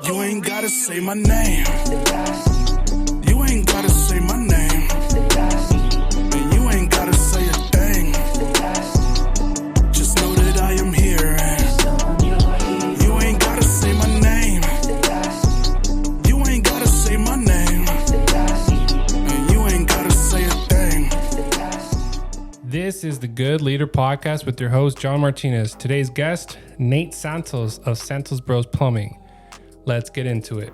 You ain't gotta say my name. You ain't gotta say my name. And you ain't gotta say a thing. Just know that I am here. And you ain't gotta say my name. You ain't gotta say my name. And you ain't gotta say a thing. This is the Good Leader Podcast with your host, John Martinez. Today's guest, Nate Santos of Santos Bros Plumbing. Let's get into it.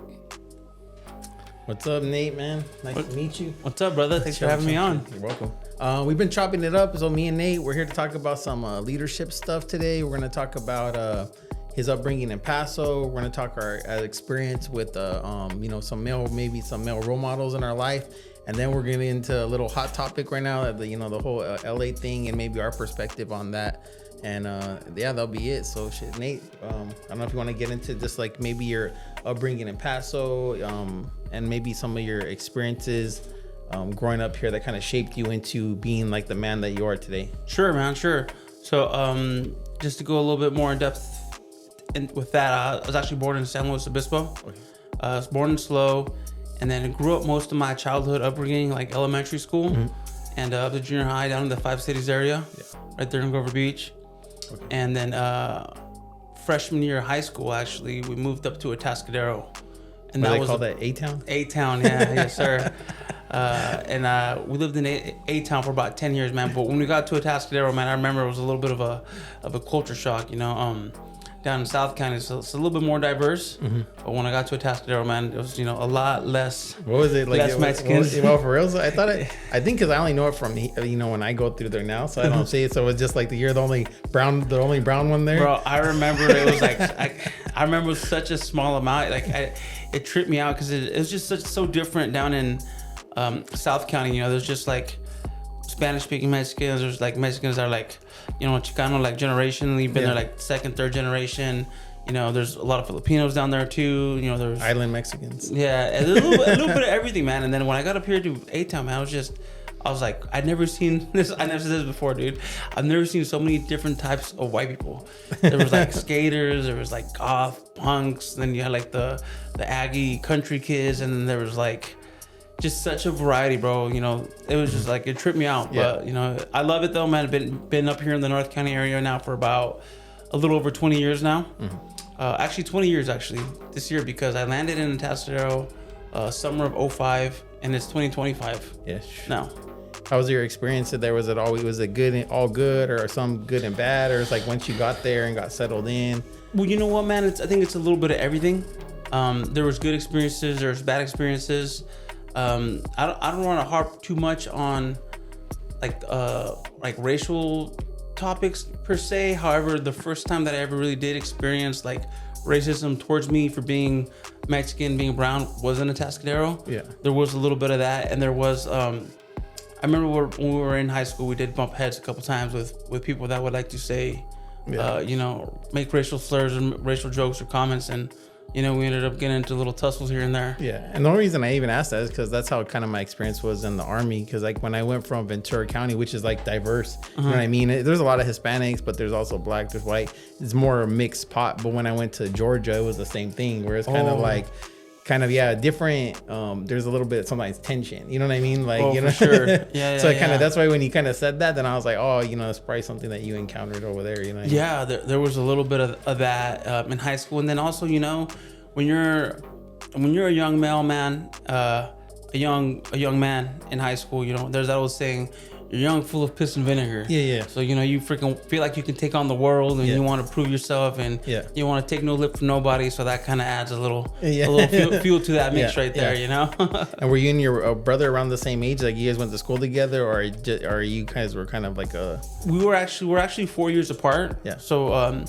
What's up, Nate, man? Nice to meet you. What's up, brother? Thanks for having me on. You're welcome. We've been chopping it up. So me and Nate, we're here to talk about some leadership stuff today. We're going to talk about his upbringing in Paso. We're going to talk our experience with some male role models in our life. And then we're getting into a little hot topic right now, the whole LA thing and maybe our perspective on that. And that'll be it. So shit, Nate, I don't know if you want to get into just like maybe your upbringing in Paso, and maybe some of your experiences growing up here that kind of shaped you into being like the man that you are today. Sure, man, sure. So just to go a little bit more in depth with that, I was actually born in San Luis Obispo. Okay. I was born in SLO, and then grew up most of my childhood upbringing, like elementary school, and up to junior high down in the 5 Cities area, right there in Grover Beach. Okay. And then freshman year of high school, actually, we moved up to Atascadero. And what call that A-Town? A-Town, yeah, yes, sir. And we lived in A-Town for about 10 years, man. But when we got to Atascadero, man, I remember it was a little bit of a culture shock, down in South County, so it's a little bit more diverse. Mm-hmm. But when I got to Atascadero, man, it was a lot less. What was it like? Less Mexicans. For real? So I think because I only know it from when I go through there now, so I don't see it. So it's just like you're the only brown one there. Bro, I remember it was like I remember it was such a small amount. Like it tripped me out because it was just so different down in South County. There's just like Spanish-speaking Mexicans. There's like Mexicans that are like, Chicano, like generationally been there like second, third generation. There's a lot of Filipinos down there too. There's island Mexicans. Yeah, a little bit of everything, man. And then when I got up here to A-Town, man, I was like, I'd never seen this. I never said this before, dude. I've never seen so many different types of white people. There was like skaters, there was like goth punks, then you had like the Aggie country kids, and then there was like just such a variety, bro. It was just like, it tripped me out. Yeah. But I love it though, man. I've been up here in the North County area now for about a little over 20 years now. Mm-hmm. Actually 20 years this year, because I landed in Atascadero summer of 2005, and it's 2025. Yes. Now. How was your experience there? Was it good, all good, or some good and bad, or it's like once you got there and got settled in? Well, you know what, man? I think it's a little bit of everything. There was good experiences, there was bad experiences. I don't want to harp too much on like racial topics per se. However, the first time that I ever really did experience like racism towards me for being Mexican, being brown, was in Atascadero. Yeah, there was a little bit of that, and there was. I remember when we were in high school, we did bump heads a couple times with people that would like to say, make racial slurs and racial jokes or comments, and we ended up getting into little tussles here and there. Yeah, and the only reason I even asked that is because that's how kind of my experience was in the Army. Because like when I went from Ventura County, which is like diverse, you know what I mean? There's a lot of Hispanics, but there's also black, there's white. It's more a mixed pot. But when I went to Georgia, it was the same thing, where it's different. There's a little bit sometimes tension. You know what I mean? Like, for sure. Yeah. So that's why when you kind of said that, then I was like, it's probably something that you encountered over there. You know? Yeah, there was a little bit of that in high school, and then also, when you're a young male man, a young man in high school, there's that old saying, you're young, full of piss and vinegar. Yeah. So, you freaking feel like you can take on the world, and you want to prove yourself, and you want to take no lip from nobody. So that kind of adds a little fuel to that mix right there, And were you and your brother around the same age? Like you guys went to school together, or you guys were kind of like we're actually 4 years apart. Yeah. So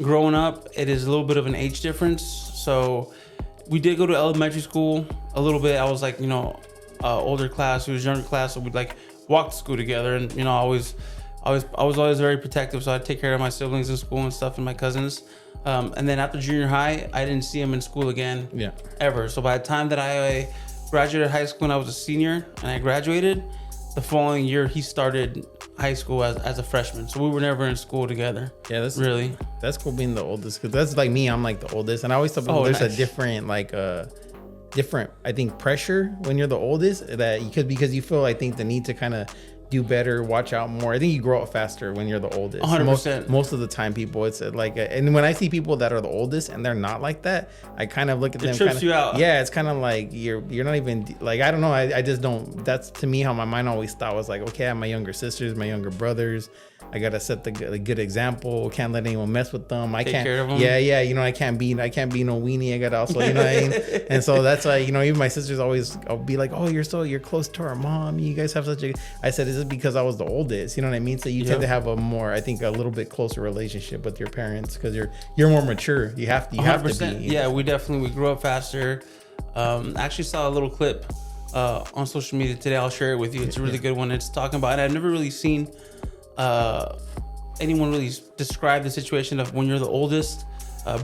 growing up, it is a little bit of an age difference. So we did go to elementary school a little bit. I was like, older class, he was younger class, so we'd like walk to school together, and I was always very protective, so I'd take care of my siblings in school and stuff, and my cousins. And then after junior high, I didn't see him in school again, ever. So by the time that I graduated high school and I was a senior and I graduated, the following year he started high school as a freshman, so we were never in school together. Yeah, that's cool being the oldest, because that's like me. I'm like the oldest, and I always tell people there's a different different, I think, pressure when you're the oldest, that you could, because you feel, I think, the need to kind of do better, watch out more. I think you grow up faster when you're the oldest. 100%. Most of the time, people, it's like, and when I see people that are the oldest and they're not like that, I kind of look at them. It trips you out. Yeah, it's kind of like you're not even like, I don't know. I just don't. That's to me how my mind always thought was like, okay, I have my younger sisters, my younger brothers. I gotta set the good example. Can't let anyone mess with them. I Take can't. care of them. Yeah. You know, I can't be no weenie. I gotta also, you know what I mean. And so that's why, you know, even my sisters always, I'll be like, oh, you're close to our mom. You guys have such a. I said, is it because I was the oldest? You know what I mean. So you tend to have a more, I think, a little bit closer relationship with your parents because you're more mature. You have to. You have to be. Yeah, we grew up faster. Actually saw a little clip on social media today. I'll share it with you. It's a really good one. It's talking about, and I've never really seen anyone really describe the situation of when you're the oldest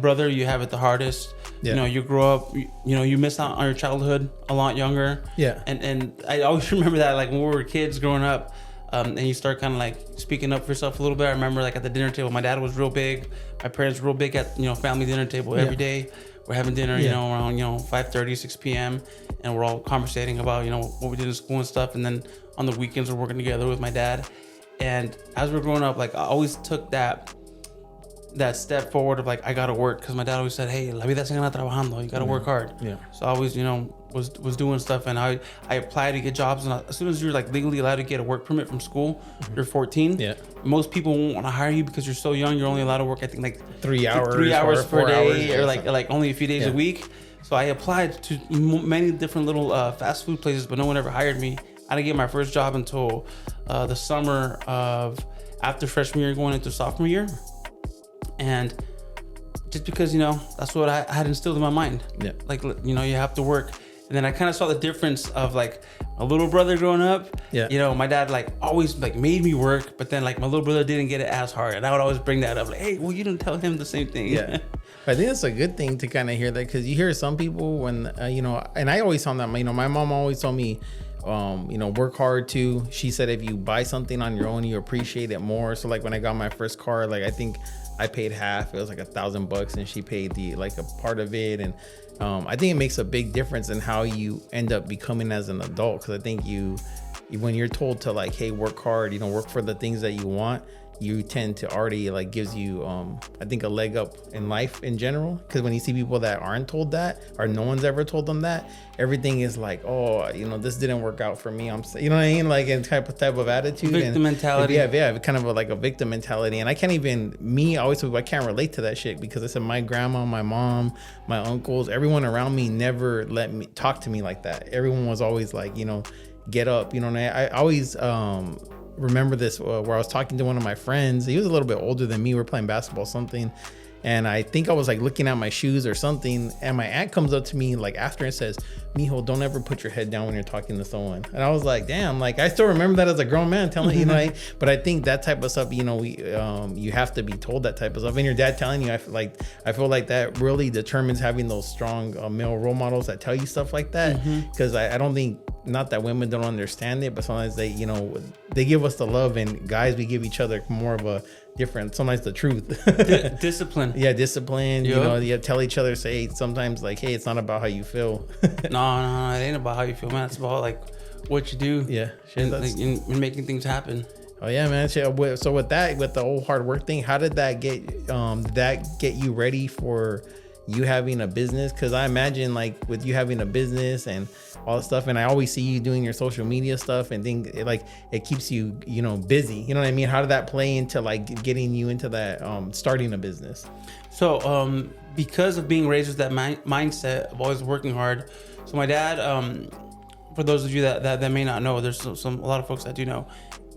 brother, you have it the hardest. You know, you grow up, you know, you miss out on your childhood a lot younger. Yeah. And I always remember that, like when we were kids growing up, and you start kind of like speaking up for yourself a little bit. I remember like at the dinner table, my dad was real big. My parents were real big at, you know, family dinner table every day. We're having dinner, you know, around, you know, 5:30, 6 p.m. And we're all conversating about, you know, what we did in school and stuff. And then on the weekends, we're working together with my dad. And as we're growing up, like I always took that step forward of like, I gotta work, because my dad always said, hey, la vida se gana trabajando, you gotta work hard. Yeah. So I always, you know, was doing stuff, and I applied to get jobs, and as soon as you're like legally allowed to get a work permit from school, you're 14. Yeah. Most people won't want to hire you because you're so young. You're only allowed to work, I think, like 3 hours per day, or like only a few days a week. So I applied to many different little fast food places, but no one ever hired me. I didn't get my first job until the summer of after freshman year going into sophomore year. And just because, you know, that's what I had instilled in my mind. Yeah. Like, you know, you have to work. And then I kind of saw the difference of like a little brother growing up. Yeah. You know, my dad like always like made me work, but then like my little brother didn't get it as hard. And I would always bring that up like, hey, well, you didn't tell him the same thing. Yeah. I think that's a good thing to kind of hear that, because you hear some people when, you know, and I always found that, you know, my mom always told me, you know, work hard too. She said if you buy something on your own, you appreciate it more. So like when I got my first car, like I think I paid half. It was like $1,000, and she paid the like a part of it. And I think it makes a big difference in how you end up becoming as an adult, because I think when you're told to like, hey, work hard, you know, work for the things that you want, you tend to already like gives you I think a leg up in life in general, because when you see people that aren't told that, or no one's ever told them that, everything is like, oh, you know, this didn't work out for me, you know what I mean, like in type of attitude, victim mentality. Yeah, kind of like a victim mentality. And I can't even, me, I always say I can't relate to that shit, because I said my grandma, my mom, my uncles, everyone around me never let me talk to me like that. Everyone was always like, you know, get up, you know. And I always remember this where I was talking to one of my friends. He was a little bit older than me. We were playing basketball or something, and I think I was like looking at my shoes or something, and my aunt comes up to me like after and says, mijo, don't ever put your head down when you're talking to someone. And I was like, damn, like I still remember that as a grown man telling you know. But I think that type of stuff, you know, you have to be told that type of stuff, and your dad telling you, I feel like that really determines having those strong male role models that tell you stuff like that, because I don't think, not that women don't understand it, but sometimes they, you know, they give us the love, and guys, we give each other more of a different, sometimes the truth. Discipline. Yeah, discipline. Yep. You know, you tell each other, say sometimes like, hey, it's not about how you feel. No, it ain't about how you feel, man. It's about like what you do. Yeah, and making things happen. Oh yeah, man. So with the whole hard work thing, how did that get you ready for you having a business? Because I imagine like with you having a business and all that stuff, and I always see you doing your social media stuff and think it keeps you, you know, busy. You know what I mean? How did that play into like getting you into that starting a business? So because of being raised with that mindset of always working hard. So my dad, for those of you that may not know, there's a lot of folks that do know.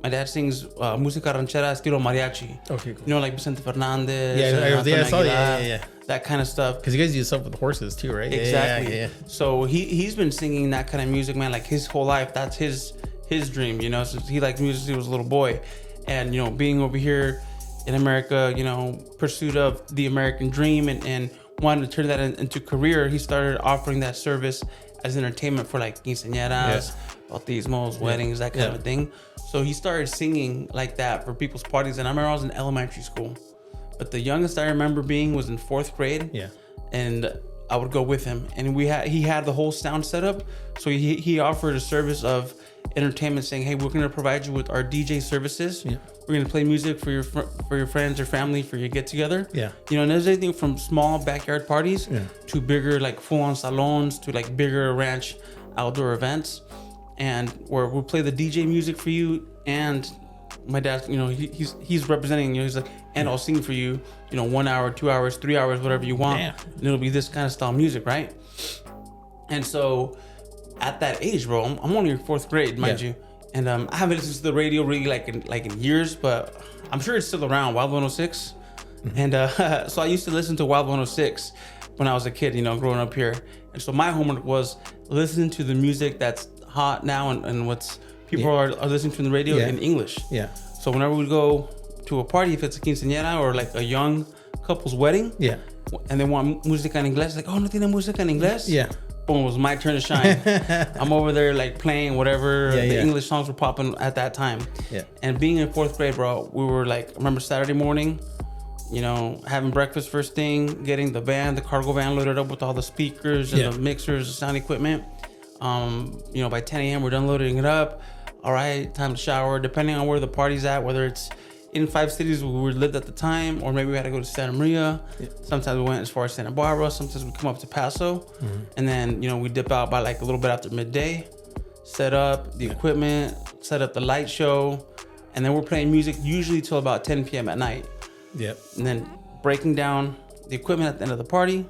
My dad sings música ranchera estilo mariachi. Okay, cool. You know, like Vicente Fernandez. Yeah. That kind of stuff. Because you guys do stuff with horses too, right? Exactly. Yeah. So he's been singing that kind of music, man, like his whole life. That's his dream, you know. So he liked music since he was a little boy, and you know, being over here in America, you know, pursuit of the American dream and wanted to turn that into career. He started offering that service as entertainment for like quinceañeras, bautismos, weddings, that kind of a thing. So he started singing like that for people's parties. And I remember I was in elementary school, but the youngest I remember being was in 4th grade. Yeah. And I would go with him, and he had the whole sound set up. So he offered a service of entertainment, saying, "Hey, we're going to provide you with our DJ services. Yeah. We're going to play music for your friends or family for your get together." Yeah. You know, and there's anything from small backyard parties to bigger like full on salons to like bigger ranch outdoor events, and where we'll play the DJ music for you. And my dad, you know, he's representing, you know, he's like, and I'll sing for you, you know, 1 hour, 2 hours, 3 hours, whatever you want. Damn. And it'll be this kind of style music, right? And so at that age, bro, I'm only in 4th grade, mind you. And I haven't listened to the radio really like in years, but I'm sure it's still around, Wild 106. And so I used to listen to Wild 106 when I was a kid, you know, growing up here. And so my homework was listening to the music that's hot now and what's people are listening to on the radio in English. Yeah. So whenever we go to a party, if it's a quinceañera or like a young couple's wedding, and they want música en inglés, like, oh, no tiene música en inglés? Yeah. Boom, it was my turn to shine. I'm over there like playing whatever the English songs were popping at that time. Yeah. And being in 4th grade, bro, we were like, I remember Saturday morning, you know, having breakfast first thing, getting the cargo van loaded up with all the speakers and the mixers, the sound equipment. You know, by 10 a.m. we're done loading it up. All right, time to shower, depending on where the party's at, whether it's in 5 cities where we lived at the time, or maybe we had to go to Santa Maria. Sometimes we went as far as Santa Barbara. Sometimes we come up to Paso. And then, you know, we dip out by like a little bit after midday, set up the equipment, set up the light show, and then we're playing music usually till about 10 p.m. at night. Yep. And then breaking down the equipment at the end of the party,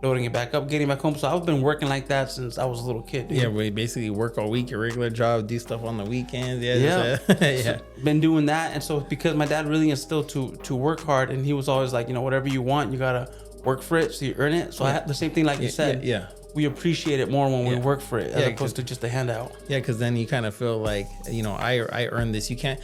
loading it back up, getting back home. So I've been working like that since I was a little kid, dude. Yeah, we basically work all week, your regular job, do stuff on the weekends. Yeah. Yeah. So been doing that. And so because my dad really instilled to work hard, and he was always like, you know, whatever you want, you gotta work for it so you earn it. So I had the same thing like you said. Yeah. We appreciate it more when we work for it as opposed to just a handout. Yeah, because then you kind of feel like, you know, I earned this. You can't,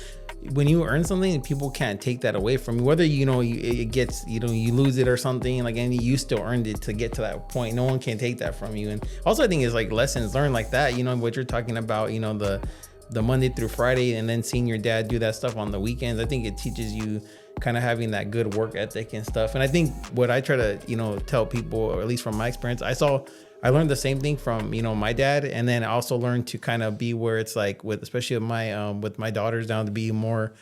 when you earn something, people can't take that away from you. Whether, you know, it gets, you know, you lose it or something, like, and you still earned it to get to that point. No one can take that from you. And also I think it's like lessons learned like that, you know, what you're talking about, you know, the Monday through Friday, and then seeing your dad do that stuff on the weekends. I think it teaches you kind of having that good work ethic and stuff. And I think what I try to, you know, tell people, or at least from my experience, I learned the same thing from, you know, my dad, and then I also learned to kind of be where it's like especially with my daughters now, to be more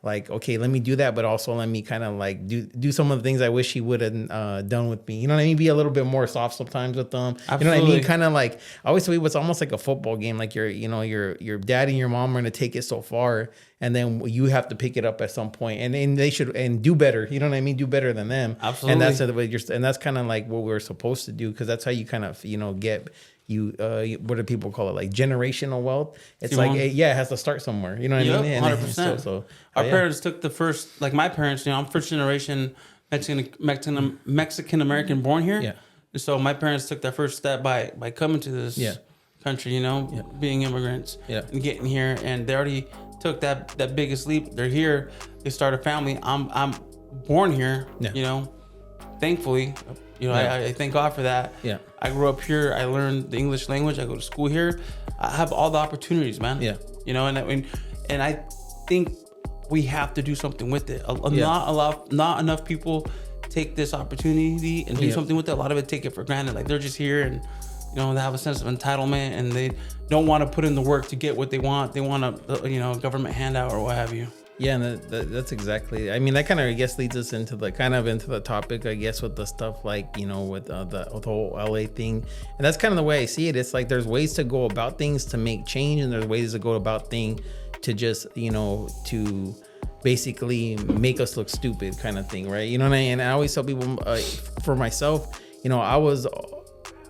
like, okay, let me do that, but also let me kind of like do some of the things I wish he would have done with me. You know what I mean? Be a little bit more soft sometimes with them. Absolutely. You know what I mean? Kind of like, I always say it's almost like a football game. Like your dad and your mom are going to take it so far, and then you have to pick it up at some point, and they should do better. You know what I mean? Do better than them. Absolutely. And that's kind of like what we're supposed to do, because that's how you kind of, you know, get what do people call it, like generational wealth? It's like it has to start somewhere, you know what I mean? 100%. So our parents took the first, like my parents, you know, I'm first generation Mexican American born here. And so my parents took their first step by coming to this country, you know, being immigrants and getting here, and they already took that biggest leap. They're here, they start a family. I'm born here, you know, thankfully. You know, I thank God for that. Yeah. I grew up here. I learned the English language. I go to school here. I have all the opportunities, man. Yeah. You know, and I think we have to do something with it. Not enough people take this opportunity and do something with it. A lot of it take it for granted. Like, they're just here, and, you know, they have a sense of entitlement, and they don't want to put in the work to get what they want. They want a, you know, government handout or what have you. Yeah, and that's exactly. I mean, that kind of, I guess, leads us into the topic, I guess, with the stuff like, you know, with the whole LA thing, and that's kind of the way I see it. It's like there's ways to go about things to make change, and there's ways to go about things to just, you know, to basically make us look stupid, kind of thing, right? You know what I mean? And I always tell people, for myself, you know, I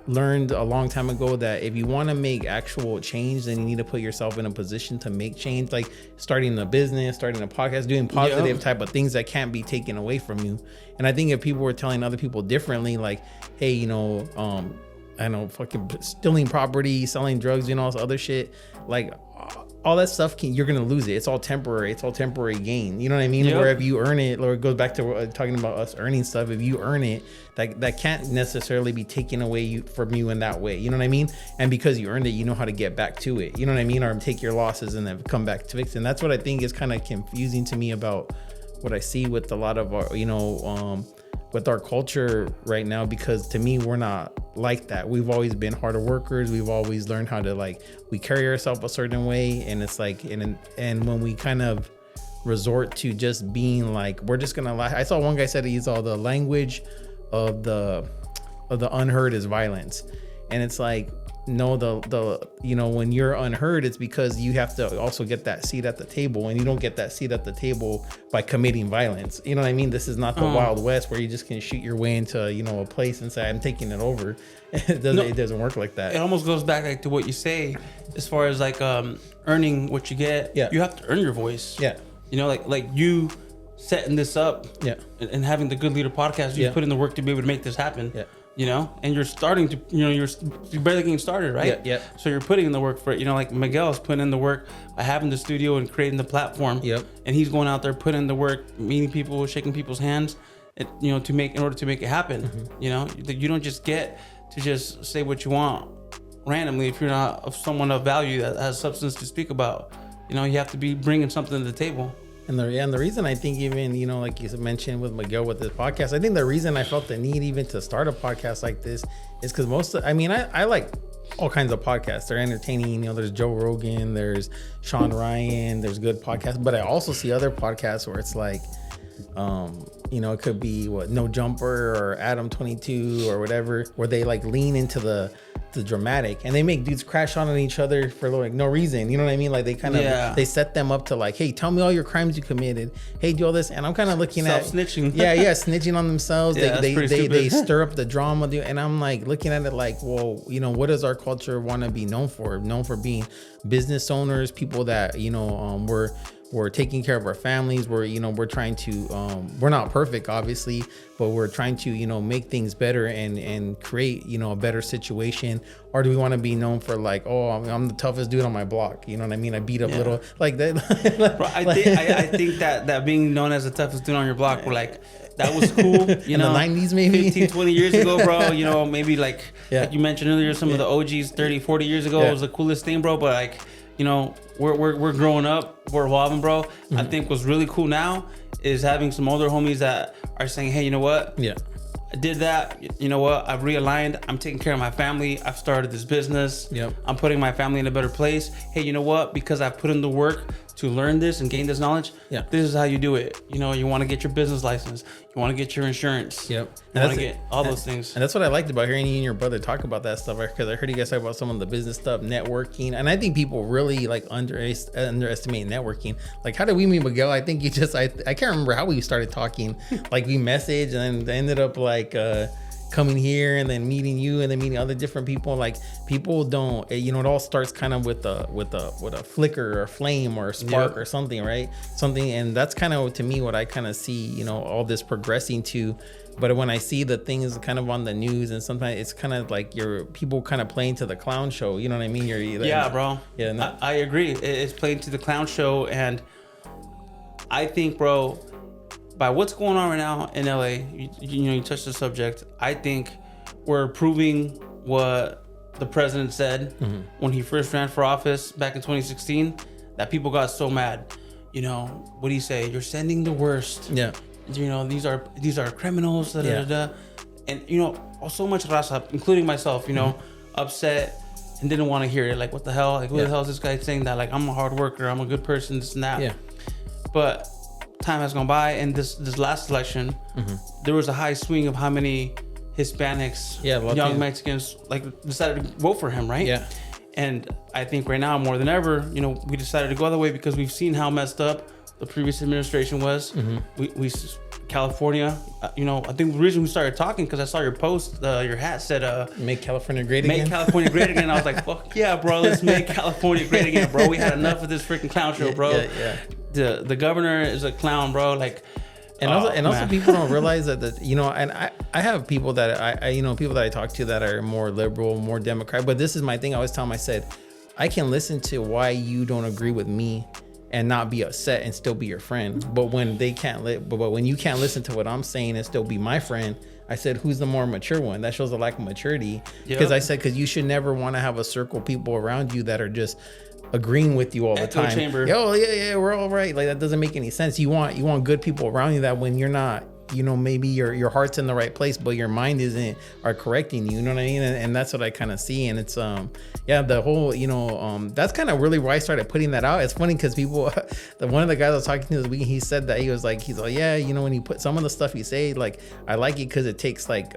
learned a long time ago that if you want to make actual change, then you need to put yourself in a position to make change, like starting a business, starting a podcast, doing positive type of things that can't be taken away from you. And I think if people were telling other people differently, like, hey, you know, I know, fucking stealing property, selling drugs, you know, all this other shit, like, all that stuff you're gonna lose it. It's all temporary. It's all temporary gain. You know what I mean? Yep. Where if you earn it, or it goes back to talking about us earning stuff. If you earn it, that can't necessarily be taken away from you in that way. You know what I mean? And because you earned it, you know how to get back to it. You know what I mean? Or take your losses and then come back to fix it. And that's what I think is kind of confusing to me about what I see with a lot of our, with our culture right now, because to me, we're not like that. We've always been harder workers. We've always learned how to we carry ourselves a certain way. And it's like, and when we kind of resort to just being like, we're just going to lie. I saw one guy said he's all the language of the unheard is violence. And it's like, no, when you're unheard, it's because you have to also get that seat at the table, and you don't get that seat at the table by committing violence. You know what I mean? This is not the Wild West where you just can shoot your way into, a place and say, I'm taking it over. It doesn't work like that. It almost goes back to what you say, as far as earning what you get. Yeah. You have to earn your voice. Yeah. Like you setting this up. Yeah. And having the Good Leader podcast, you put in the work to be able to make this happen. Yeah. And you're starting to, you're barely getting started, right? Yeah. So you're putting in the work for it. Like Miguel's putting in the work by having the studio and creating the platform. Yep. And he's going out there putting in the work, meeting people, shaking people's hands, and, in order to make it happen. Mm-hmm. You don't just get to just say what you want randomly if you're not someone of value that has substance to speak about. You have to be bringing something to the table. And the reason I think even, like you mentioned with Miguel with this podcast, I think the reason I felt the need even to start a podcast like this is because I like all kinds of podcasts. They're entertaining. There's Joe Rogan, there's Sean Ryan, there's good podcasts. But I also see other podcasts where it's like, it could be No Jumper or Adam 22 or whatever, where they lean into the dramatic, and they make dudes crash on each other for no reason. You know what I mean? They kind of they set them up to hey, tell me all your crimes you committed. Hey, do all this, and I'm kind of looking at snitching. Snitching on themselves. Yeah, they stir up the drama, and I'm looking at it well, what does our culture want to be known for? Known for being business owners, people that we're taking care of our families. We're trying to, we're not perfect, obviously, but we're trying to, make things better and create, a better situation. Or do we want to be known for I'm the toughest dude on my block? You know what I mean? I beat up little like that. Bro, I think that being known as the toughest dude on your block, that was cool. In the 90s, maybe 15, 20 years ago, bro. Maybe like you mentioned earlier, some of the OGs 30, 40 years ago was the coolest thing, bro. But we're growing up, we're evolving, bro. Mm-hmm. I think what's really cool now is having some older homies that are saying, hey, you know what? Yeah. I did that. You know what? I've realigned. I'm taking care of my family. I've started this business. Yep. I'm putting my family in a better place. Hey, you know what? Because I've put in the work to learn this and gain this knowledge. Yeah. This is how you do it. You want to get your business license. You want to get your insurance. Yep. You want to get all those things. And that's what I liked about hearing you and your brother talk about that stuff, because I heard you guys talk about some of the business stuff, networking, and I think people really underestimate networking. How did we meet Miguel? I think I can't remember how we started talking. We messaged and then ended up coming here and then meeting you and then meeting other different people. People don't, it all starts kind of with a flicker or flame or a spark or something, right? Something. And that's kind of, to me, what I kind of see, all this progressing to. But when I see the things kind of on the news, and sometimes it's kind of your people kind of playing to the clown show. You know what I mean? Yeah, bro. Yeah, no. I agree. It's playing to the clown show. And I think, bro, by what's going on right now in LA, you touched the subject. I think we're proving what the president said when he first ran for office back in 2016, that people got so mad. What do you say? You're sending the worst. Yeah. These are criminals. Da, da, da, da. And so much raza, including myself, upset and didn't want to hear it. What the hell? Who the hell is this guy saying that? I'm a hard worker. I'm a good person. This and that. Yeah. But time has gone by, and this last election, there was a high swing of how many Hispanics, young Mexicans, decided to vote for him, right? Yeah. And I think right now more than ever, we decided to go that way because we've seen how messed up the previous administration was. We California, I think the reason we started talking because I saw your post, your hat said, "Make California great again." Make California great again. I was like, fuck yeah, bro, let's make California great again, bro. We had enough of this freaking clown show, bro. Yeah. The governor is a clown, bro. Also people don't realize that and I have people that I people that I talk to that are more liberal, more Democrat. But this is my thing. I always tell them, I said, I can listen to why you don't agree with me and not be upset and still be your friend. But when they can't but when you can't listen to what I'm saying and still be my friend, I said, who's the more mature one? That shows a lack of maturity. Because I said, because you should never want to have a circle of people around you that are just agreeing with you all the time. Chamber. Oh yeah, we're all right. Like that doesn't make any sense. You want good people around you that when you're not, you know, maybe your heart's in the right place, but your mind isn't, are correcting you. You know what I mean? And that's what I kind of see. And it's the whole, you know, that's kind of really where I started putting that out. It's funny because people, one of the guys I was talking to this week, he said that he's like, yeah, you know, when you put some of the stuff you say, like I like it because it takes like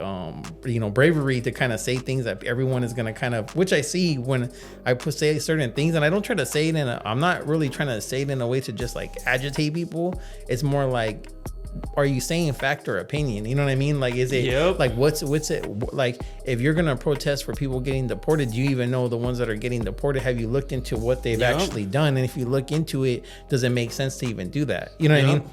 you know, bravery to kind of say things that everyone is gonna kind of, which I see when I say certain things, and I don't try to say it I'm not really trying to say it in a way to just like agitate people. It's more like, are you saying fact or opinion? You know what I mean? Like, is it like what's it like? If you're gonna protest for people getting deported, do you even know the ones that are getting deported? Have you looked into what they've actually done? And if you look into it, does it make sense to even do that? You know what I mean?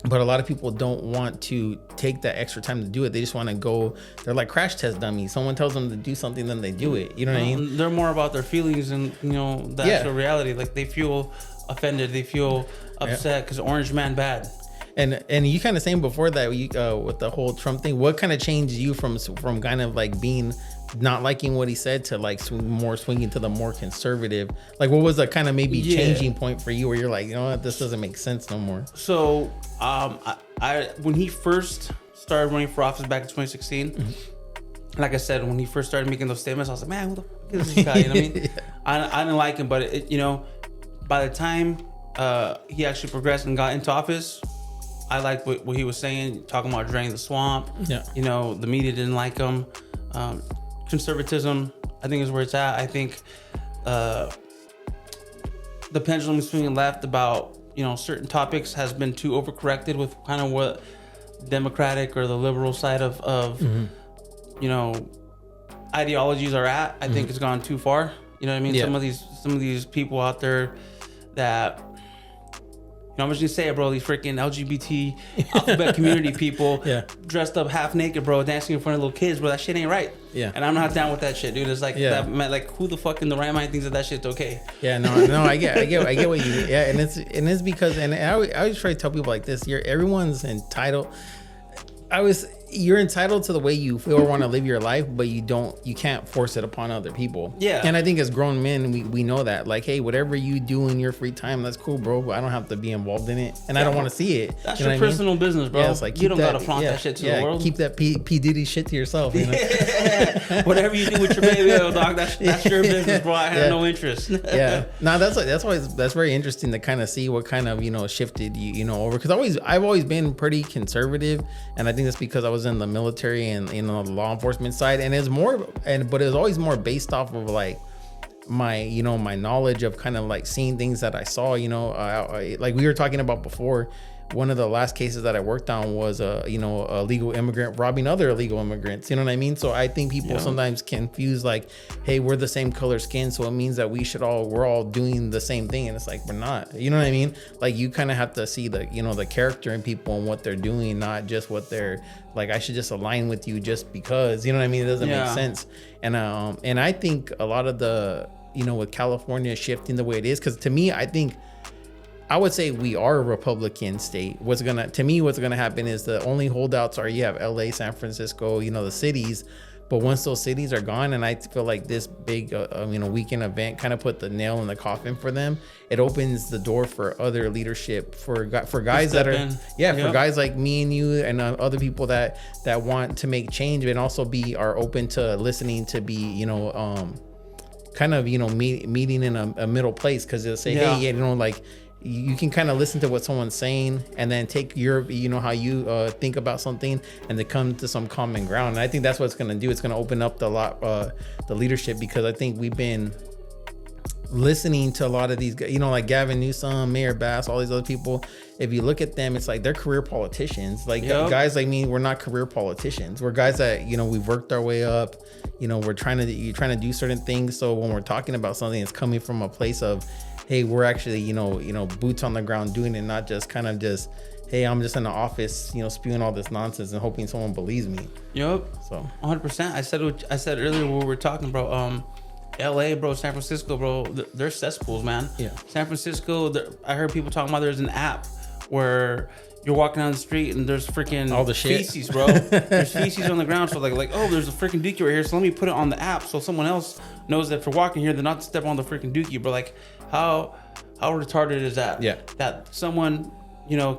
But a lot of people don't want to take that extra time to do it. They just want to go. They're like crash test dummies. Someone tells them to do something, then they do it. You know what I mean? They're more about their feelings and, you know, the actual reality. Like they feel offended, they feel upset because Orange Man bad. And you kind of saying before that with the whole Trump thing, what kind of changed you from kind of like being not liking what he said to like swinging to the more conservative? Like what was the kind of maybe changing point for you where you're like, you know what, this doesn't make sense no more? So I when he first started running for office back in 2016, like I said, when he first started making those statements, I was like, man, who the fuck is this guy? You know what I mean? I didn't like him, but you know, by the time he actually progressed and got into office, I liked what he was saying, talking about draining the swamp. Yeah. You know, the media didn't like him. Conservatism, I think, is where it's at. I think the pendulum is swinging left about, you know, certain topics has been too overcorrected with kind of what Democratic or the liberal side of you know, ideologies are at. I think it's gone too far. You know what I mean? Yeah. Some of these people out there that, you know, I'm just gonna say it, bro. These freaking LGBT alphabet community people dressed up half naked, bro, dancing in front of little kids, bro. That shit ain't right. Yeah. And I'm not down with that shit, dude. It's like that, like who the fuck in the right mind thinks that shit's okay? Yeah, no, I get what you. Yeah, and it's because, and I always try to tell people like this. Everyone's entitled. You're entitled to the way you feel or want to live your life, but you can't force it upon other people. Yeah. And I think as grown men, we know that. Like, hey, whatever you do in your free time, that's cool, bro, but I don't have to be involved in it. And I don't want to see it. That's your personal business, bro. Yeah, it's like, you don't gotta flaunt that shit to the world. Keep that P. Diddy shit to yourself. You know? Whatever you do with your baby, dog, that's your business, bro. I have no interest. Yeah. No, that's very interesting to kind of see what kind of, you know, shifted you know, over. Because I've always been pretty conservative, and I think that's because I was in the military and, you know, the law enforcement side, and but it was always more based off of like my, you know, my knowledge of kind of like seeing things that I saw, you know, like we were talking about before. One of the last cases that I worked on was a legal immigrant robbing other illegal immigrants. You know what I mean? So I think people sometimes confuse like, hey, we're the same color skin, so it means that we're all doing the same thing, and it's like we're not. You know what I mean? Like you kind of have to see the, you know, the character in people and what they're doing, not just what they're like. I should just align with you just because, you know what I mean? It doesn't make sense. And I think a lot of the, you know, with California shifting the way it is, because to me, I would say we are a Republican state. What's gonna happen is the only holdouts are, you have LA, San Francisco, you know, the cities. But once those cities are gone, and I feel like this big, you know, weekend event kind of put the nail in the coffin for them. It opens the door for other leadership for guys that are, for guys like me and you and other people that want to make change and also are open to listening to be, you know, kind of, you know, meeting in a middle place, because they'll say, hey, you know, like, you can kind of listen to what someone's saying and then take your, you know, how you think about something and to come to some common ground. And I think that's what it's going to do. It's going to open up the leadership, because I think we've been listening to a lot of these, you know, like Gavin Newsom, Mayor Bass, all these other people. If you look at them, it's like they're career politicians. Like guys like me, we're not career politicians. We're guys that, you know, we've worked our way up. You know, you're trying to do certain things. So when we're talking about something, it's coming from a place of, hey, we're actually, you know, boots on the ground doing it, not just kind of just, hey, I'm just in the office, you know, spewing all this nonsense and hoping someone believes me. Yep. So 100%. I said earlier when we were talking about, LA, bro, San Francisco, bro, they're cesspools, man. Yeah. San Francisco, I heard people talking about there's an app where you're walking down the street and there's freaking all the shit. feces, bro. There's feces on the ground. So like, oh, there's a freaking dookie right here. So let me put it on the app so someone else knows that if they're walking here, they're not to step on the freaking dookie, bro. Like, how retarded is that? Yeah. That someone,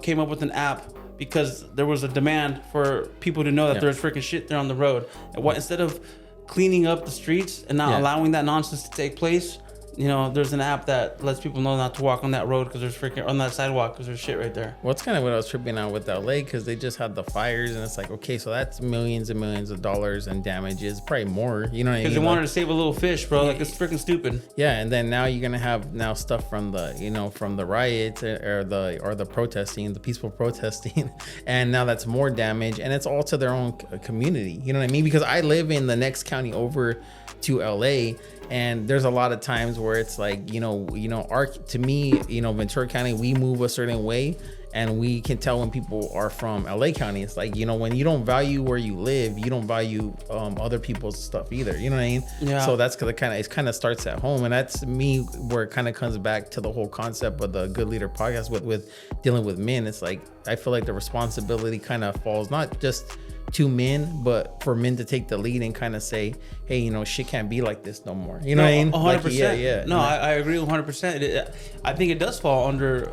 came up with an app because there was a demand for people to know that there's freaking shit there on the road. And instead of cleaning up the streets and not allowing that nonsense to take place, there's an app that lets people know not to walk on that road because there's freaking on that sidewalk because there's shit right there. Well, it's kind of what I was tripping out with LA because they just had the fires and it's like, okay, so that's millions and millions of dollars in damages, probably more. You know what I mean? Because they wanted to save a little fish, bro. Like, it's freaking stupid. Yeah, and then now you're gonna have stuff from the from the riots or the protesting, the peaceful protesting, and now that's more damage, and it's all to their own community. You know what I mean? Because I live in the next county over to LA. And there's a lot of times where it's like, to me, Ventura County, we move a certain way and we can tell when people are from LA County. It's like, when you don't value where you live, you don't value other people's stuff either. You know what I mean? Yeah. So that's it kind of starts at home. And that's me where it kind of comes back to the whole concept of the Good Leader podcast with dealing with men. It's like, I feel like the responsibility kind of falls not just to men, but for men to take the lead and kind of say, hey, shit can't be like this no more. You know what I mean? 100%. Yeah. No, I agree 100%. I think it does fall under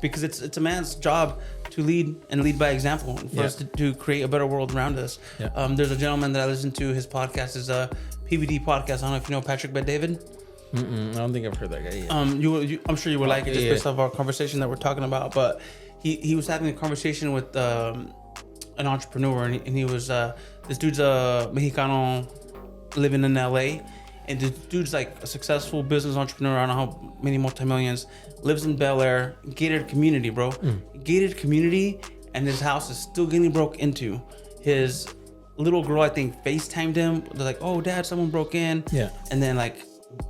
because it's a man's job to lead and lead by example for us to create a better world around us. Yeah. There's a gentleman that I listen to. His podcast is a PBD podcast. I don't know if you know Patrick Bet-David. I don't think I've heard that guy yet. I'm sure you would like it just based off our conversation that we're talking about. But he was having a conversation with an entrepreneur, and he was this dude's a Mexicano living in LA, and this dude's like a successful business entrepreneur. I don't know how many multi-millions, lives in Bel Air, gated community, bro. Gated community, and his house is still getting broke into. His little girl, I think, FaceTimed him. They're like, oh, dad, someone broke in. Yeah. And then like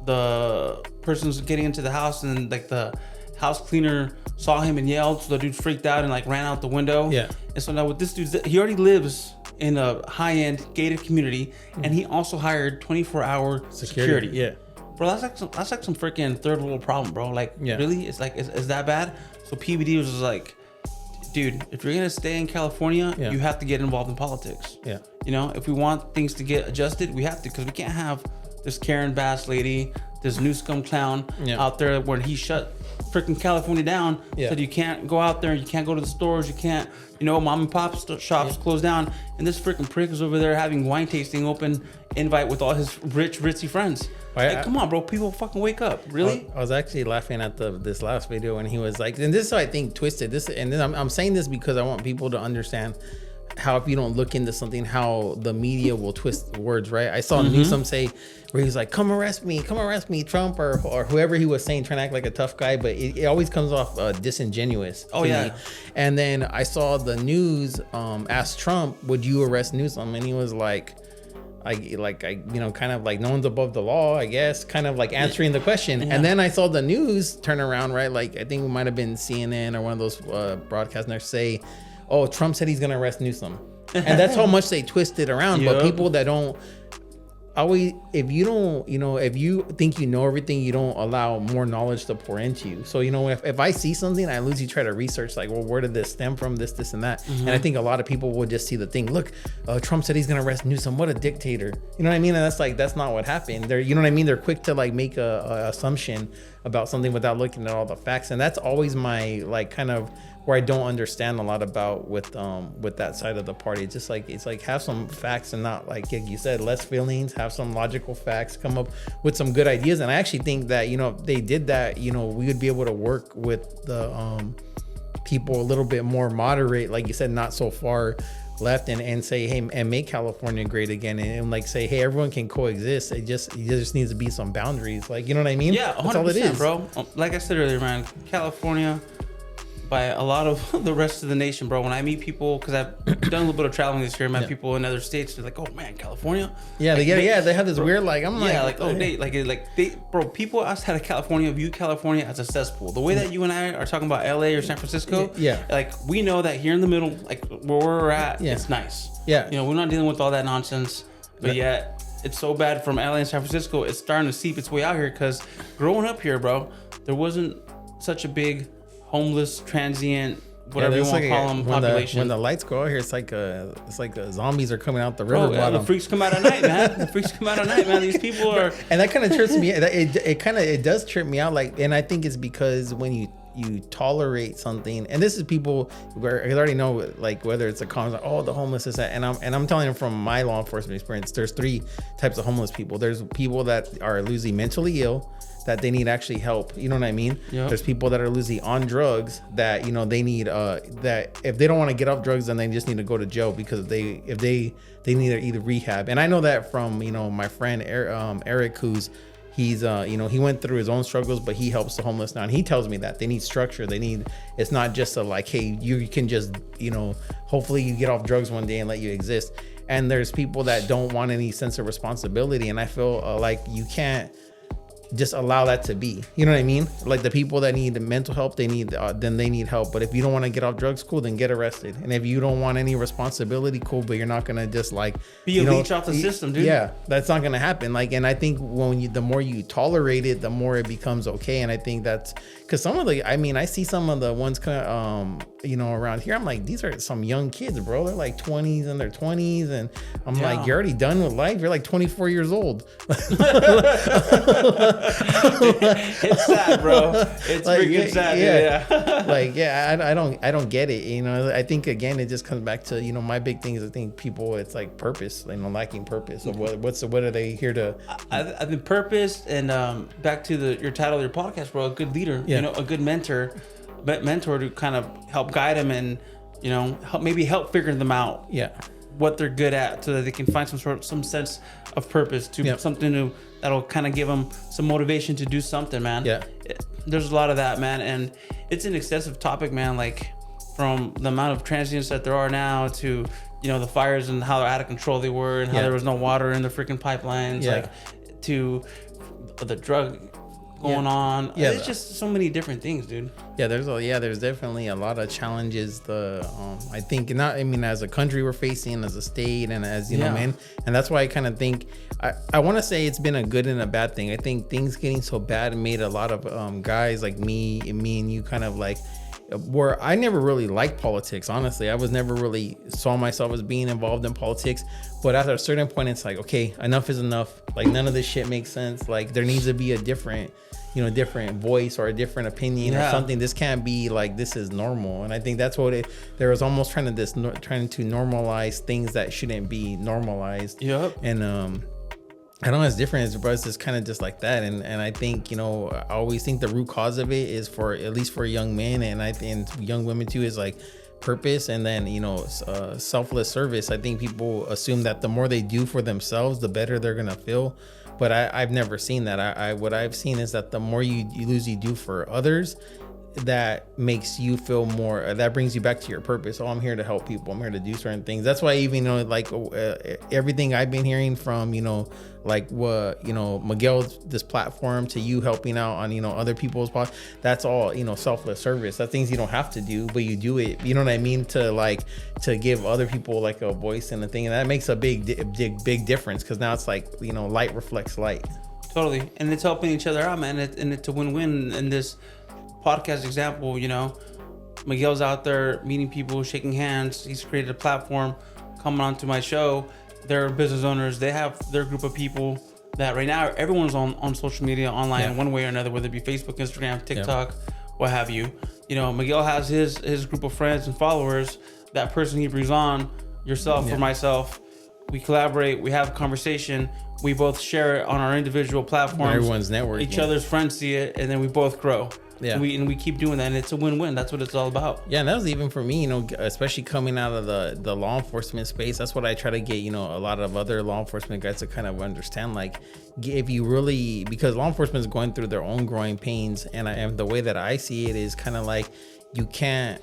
the person's getting into the house, and then like the house cleaner saw him and yelled, so the dude freaked out and like ran out the window. Yeah. And so now with this dude, he already lives in a high-end gated community, and he also hired 24-hour security. Yeah. Bro, that's like some freaking third world problem, bro. Like, really? It's like, is that bad? So PBD was just like, dude, if you're gonna stay in California, you have to get involved in politics. Yeah. If we want things to get adjusted, we have to, because we can't have this Karen Bass lady, this new scum clown out there when he shut freaking California down. Said you can't go out there, you can't go to the stores, you can't, mom and pop shops closed down, and this freaking prick is over there having wine tasting open invite with all his ritzy friends. Come on, bro, people fucking wake up. Really? I was actually laughing at this last video when he was like, and this is I think twisted this, and then I'm saying this because I want people to understand how if you don't look into something, how the media will twist words, right? I saw Newsom say where he's like, come arrest me, Trump, or whoever he was saying, trying to act like a tough guy, but it always comes off disingenuous. Oh, yeah. Me. And then I saw the news ask Trump, would you arrest Newsom? And he was like, I kind of like no one's above the law, I guess, kind of like answering the question. Yeah. And then I saw the news turn around, right? Like, I think it might have been CNN or one of those broadcast networks say, oh, Trump said he's going to arrest Newsom. And that's how much they twist it around. But people that don't always, if you think you know everything, you don't allow more knowledge to pour into you. So, if I see something, I usually try to research, like, well, where did this stem from, this, and that. And I think a lot of people will just see the thing. Look, Trump said he's going to arrest Newsom. What a dictator. You know what I mean? And that's not what happened. You know what I mean? They're quick to like make a assumption about something without looking at all the facts. And that's always my like kind of where I don't understand a lot about with that side of the party. It's like have some facts and not like you said, less feelings, have some logical facts, come up with some good ideas. And I actually think that, if they did that, we would be able to work with the people a little bit more moderate, like you said, not so far left, and say, hey, and make California great again, and like say, hey, everyone can coexist. It just needs to be some boundaries, like, you know what I mean? Yeah, 100%, that's all it is, bro. Like I said earlier, man, California, by a lot of the rest of the nation, bro. When I meet people, because I've done a little bit of traveling this year, met people in other states, they're like, "Oh man, California." Yeah, like, they have this weird like I'm like, oh, bro. People outside of California view California as a cesspool. The way that you and I are talking about LA or San Francisco, like we know that here in the middle, like where we're at, it's nice. Yeah, we're not dealing with all that nonsense, but yet it's so bad from LA and San Francisco. It's starting to seep its way out here because growing up here, bro, there wasn't such a big homeless, transient, whatever you want to call them, population. When the lights go out here, it's like zombies are coming out the river bottom. The freaks come out at night, man. The freaks come out at night, man. These people are, and that kind of trips me. It does trip me out. Like, and I think it's because when you tolerate something, and this is people where I already know, like, whether it's a comment, like, oh, the homeless is that, and I'm telling them from my law enforcement experience, there's 3 types of homeless people. There's people that are losing mentally ill, that they need actually help. You know what I mean? Yep. There's people that are losing on drugs that, you know, they need that if they don't want to get off drugs, then they just need to go to jail because they need to either rehab. And I know that from, you know, my friend Eric, who's he's you know, he went through his own struggles, but he helps the homeless now, and he tells me that they need structure. It's not just a like, hey, you can just, you know, hopefully you get off drugs one day and let you exist. And there's people that don't want any sense of responsibility, and I feel like you can't just allow that to be. You know what I mean? Like, the people that need the mental help, they need help. But if you don't want to get off drugs, cool, then get arrested. And if you don't want any responsibility, cool, but you're not gonna just like be a leech off the system, dude. Yeah, that's not gonna happen. Like, and I think the more you tolerate it, the more it becomes okay. And I think that's because some of I see some of the ones kind of you know, around here, I'm like, these are some young kids, bro. They're like 20s in their 20s, and I'm like, you're already done with life. You're like 24 years old. It's sad, bro. It's like, freaking sad. Yeah. Like, yeah, I don't get it. You know, I think again, it just comes back to, you know, my big thing is I think people, it's like purpose, you know, lacking purpose. Of what are they here to? I think purpose, and back to your title of your podcast, bro. A good leader, you know, a good mentor to kind of help guide them and, you know, help figure them out. Yeah. What they're good at, so that they can find some sense of purpose to something new that'll kind of give them some motivation to do something, man. Yeah. There's a lot of that, man, and it's an extensive topic, man. Like, from the amount of transients that there are now to, you know, the fires and how out of control they were, and how there was no water in the freaking pipelines, like, to the drug going on. It's just so many different things, dude. There's definitely a lot of challenges. I think as a country we're facing, as a state, and as, you know, man, and that's why I kind of think I want to say it's been a good and a bad thing. I think things getting so bad made a lot of guys like me and you kind of like, where I never really liked politics. Honestly, I was never really saw myself as being involved in politics. But at a certain point, it's like, okay, enough is enough. Like, none of this shit makes sense. Like, there needs to be a different voice or a different opinion or something. This can't be like, this is normal. And I think that's what there was almost trying to normalize things that shouldn't be normalized. Yep. And I don't know, it's different, but it's just kind of just like that. And I think, you know, I always think the root cause of it is, for at least for young men, and I think young women too, is like purpose, and then, you know, selfless service. I think people assume that the more they do for themselves, the better they're gonna feel. But I've never seen that. What I've seen is that the more you do for others, that makes you feel more, that brings you back to your purpose. Oh, I'm here to help people. I'm here to do certain things. That's why, even, you know, like everything I've been hearing from, you know, like what, you know, Miguel's, this platform, to you helping out on, you know, other people's that's all, you know, selfless service. That's things you don't have to do, but you do it. You know what I mean? To give other people like a voice and a thing. And that makes a big difference, because now it's like, you know, light reflects light. Totally. And it's helping each other out, man. And it's a win-win in this podcast example. You know, Miguel's out there meeting people, shaking hands. He's created a platform, coming onto my show. They're business owners. They have their group of people that right now everyone's on social media, online in one way or another, whether it be Facebook, Instagram, TikTok, what have you. You know, Miguel has his group of friends and followers. That person he brings on, yourself or myself, we collaborate, we have a conversation, we both share it on our individual platforms. Everyone's networking. Each other's friends see it, and then we both grow. Yeah. And we keep doing that, and it's a win-win. That's what it's all about. Yeah, and that was even for me, you know, especially coming out of the law enforcement space. That's what I try to get, you know, a lot of other law enforcement guys to kind of understand. Like, if you really, because law enforcement is going through their own growing pains, and the way that I see it is kind of like, you can't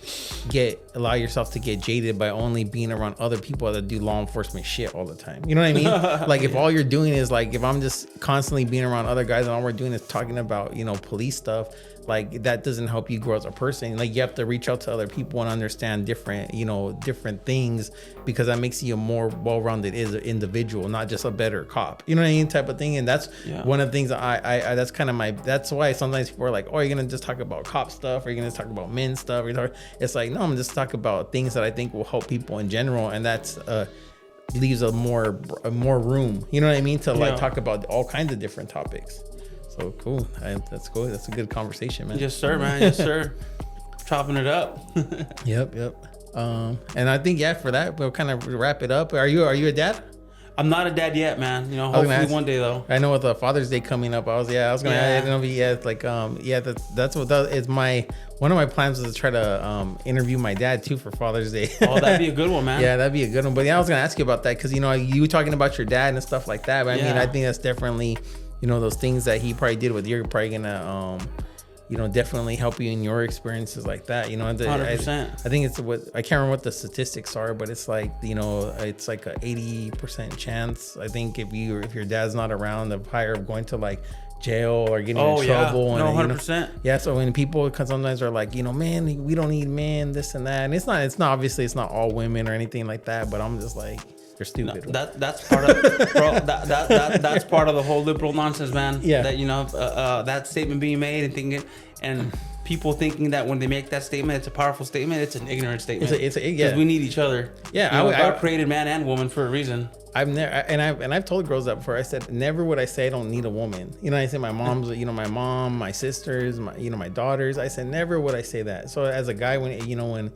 allow yourself to get jaded by only being around other people that do law enforcement shit all the time. You know what I mean? Like, if all you're doing is like, if I'm just constantly being around other guys and all we're doing is talking about, you know, police stuff, like that doesn't help you grow as a person. Like you have to reach out to other people and understand different, different things, because that makes you a more well-rounded individual, not just a better cop. You know what I mean? Type of thing. And that's one of the things that I that's kind of that's why sometimes people are like, oh, you're gonna just talk about cop stuff, or you're gonna talk about men stuff. It's like, no, I'm just talking about things that I think will help people in general, and that's leaves a more room. You know what I mean? To like talk about all kinds of different topics. So cool. That's cool. That's a good conversation, man. Yes, sir, man. Yes, sir. Chopping it up. Yep. And I think for that we'll kind of wrap it up. Are you a dad? I'm not a dad yet, man. Hopefully one day though. I know with the Father's Day coming up, I was gonna. I don't know. That's what is my one of my plans was to try to interview my dad too for Father's Day. Oh, that'd be a good one, man. Yeah, that'd be a good one. But I was gonna ask you about that because you were talking about your dad and stuff like that. But I mean, I think that's definitely those things that he probably did with you're probably gonna definitely help you in your experiences like that. 100%. I think it's I can't remember what the statistics are, but it's like, it's like a 80% chance. I think if your dad's not around, the higher of going to like jail or getting in trouble. Yeah. No, 100%. So when people sometimes are like, man, we don't need men, this and that. And it's not obviously it's not all women or anything like that, but I'm just like, they're stupid. No, that's part of bro, that's part of the whole liberal nonsense, man. Yeah. That that statement being made and thinking and people thinking that when they make that statement, it's a powerful statement. It's an ignorant statement. Because we need each other. Yeah, God created man and woman for a reason. I've told girls that before. I said never would I say I don't need a woman. I say my mom's, my mom, my sisters, my daughters. I said never would I say that. So as a guy, when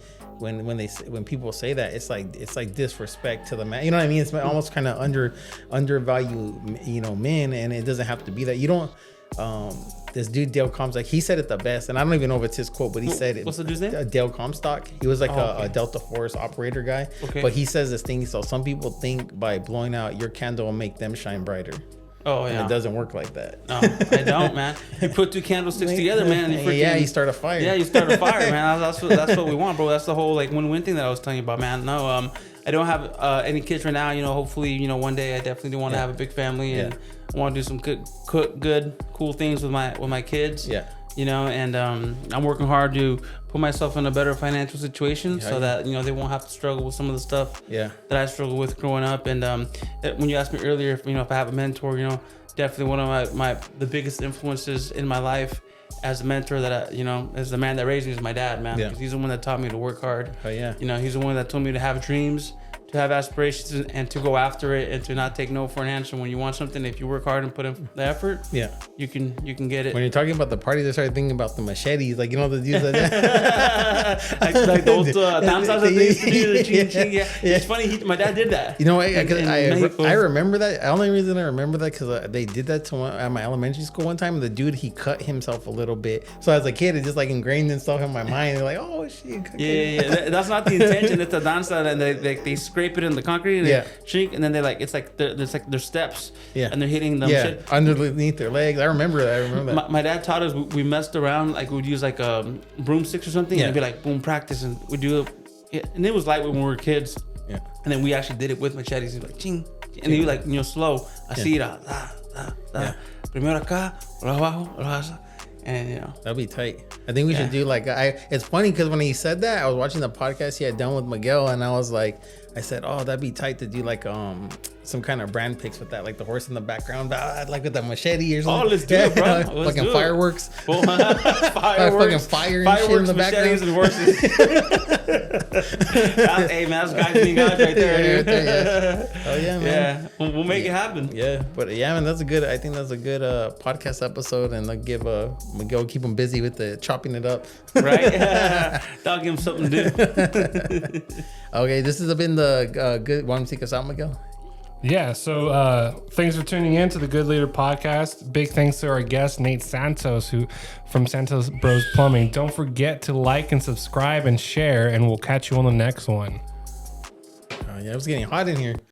people say that, it's like disrespect to the man. You know what I mean? It's almost kind of undervalue men, and it doesn't have to be that. You don't. This dude Dale Comstock, he said it the best, and I don't even know if it's his quote, but he said it. What's the dude's name? Dale Comstock. He was like a Delta Force operator guy. Okay. But he says this thing. So some people think by blowing out your candle will make them shine brighter. Oh yeah. And it doesn't work like that. No, I don't, man. You put two candlesticks together, man. You start a fire. Yeah, you start a fire, man. That's what we want, bro. That's the whole like win-win thing that I was telling you about, man. No, I don't have any kids right now. Hopefully, one day I definitely do want to have a big family and I want to do some good, cool things with my kids. Yeah. And I'm working hard to put myself in a better financial situation so that they won't have to struggle with some of the stuff that I struggled with growing up. And when you asked me earlier if I have a mentor, definitely one of the biggest influences in my life as a mentor that as the man that raised me is my dad, man. Because he's the one that taught me to work hard. Oh yeah. He's the one that told me to have dreams, to have aspirations, and to go after it, and to not take no for an answer. When you want something, if you work hard and put in the effort, you can get it. When you're talking about the parties, I started thinking about the machetes, like the dudes like like those danzas that they used to do. It's funny. My dad did that. I remember that. The only reason I remember that because they did that at my elementary school one time. The dude, he cut himself a little bit. So as a kid, it's just like ingrained and stuff in my mind. They're like, oh shit. Yeah. That's not the intention. It's a danza, and they scrape it in the concrete and they shrink, and then there's steps, and they're hitting them shit underneath their legs. I remember that. My dad taught us. We messed around, like we'd use like broomsticks or something, and it'd be like boom, practice, and we'd do it. And it was lightweight when we were kids. Yeah. And then we actually did it with machetes. He'd be like ching, and he'd be like slow. Así era. Primero acá, abajo, and that'd be tight. I think we should do it's funny because when he said that, I was watching the podcast he had done with Miguel, and I said, oh, that'd be tight to do some kind of brand pics with that, like the horse in the background, like with the machete or something. Oh, let's do it, bro. Fucking fireworks. Fucking fire and shit in the background. And horses. Hey, man, that's guys being guys right there. Oh yeah, man. Yeah, we'll make it happen. Yeah, but man, I think that's a good podcast episode, and I'll give Miguel, keep him busy with the chopping it up. Right? I'll give him something to do. Okay, this has been the good. Want to take us out, Miguel? Yeah, so thanks for tuning in to the Good Leader Podcast. Big thanks to our guest, Nate Santos, from Santos Bros Plumbing. Don't forget to like and subscribe and share, and we'll catch you on the next one. It was getting hot in here.